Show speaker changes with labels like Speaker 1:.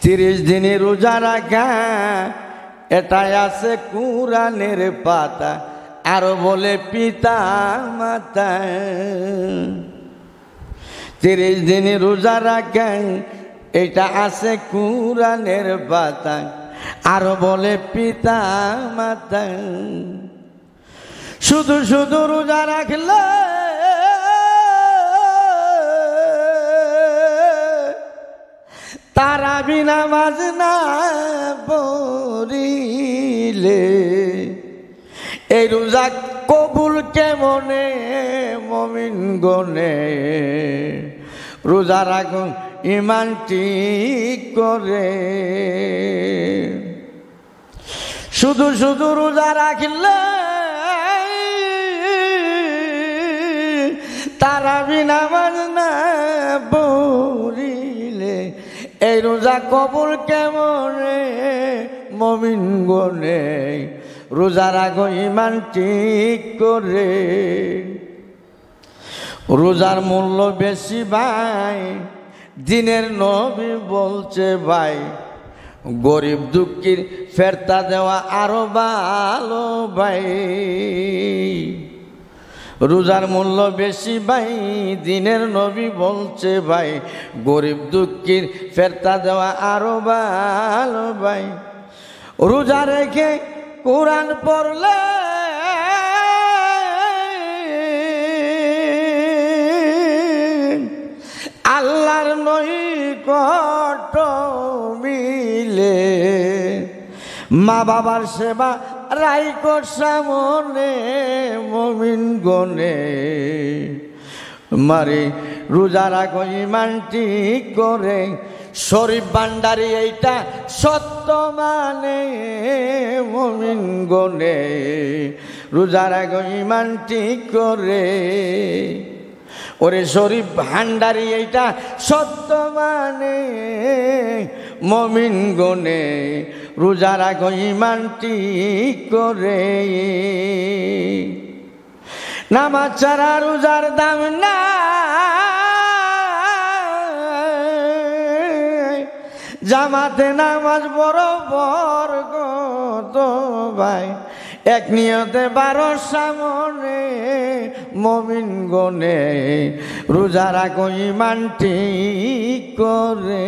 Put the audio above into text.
Speaker 1: 30 দিনে রোজা রাখা এটাই আছে কুরআনের পাতা, আরো বলে পিতা মাতা। 30 দিনে রোজা রাখা এটা আছে কুরআনের পাতা, আরো বলে পিতা মাতা। শুধু শুধু রোজা রাখলে তারাবি নামাজ না পড়িলে এই রোজা কবুল কেমনে মুমিন গনে। রোজা রাখুন ঈমান ঠিক করে। শুধু শুধু রোজা রাখলে তারাবি নামাজ না পড়িলে এই রোজা কবুল কেমনে মুমিন গনে। রোজা রাখো ঈমান ঠিক করে। রোজার মূল্য বেশি ভাই, দিনের নবী বলছে ভাই, গরিব দুঃখীর ফেরতা দেওয়া আরো ভালো ভাই। রোজার মূল্য বেশি ভাই, দিনের নবী বলছে ভাই, গরিব দুঃখীর ফেরতা দেওয়া আরো ভালো ভাই। রোজা রেখে কোরআন পড়লে আল্লাহর নৈকট্য মিলে। মা বাবার সেবা রাইকো সামনে মুমিন গনে। মারে রোজা রাখো ঈমান ঠিক করে। শরীফ ভান্ডারি এইটা সত্য মানে মুমিন গনে। রোজা রাখো ঈমান ঠিক করে। ওরে শরীফ ভান্ডারি এইটা সত্য মানে মুমিন গনে। রোজা রাখো ঈমান ঠিক করে। নামাজ ছাড়া রোজার দাম না, জামাতে নামাজ বরাবর কত ভাই। এক নিয়তে 12 সামনে মুমিন গনে। রোজা রাখো ঈমান ঠিক করে।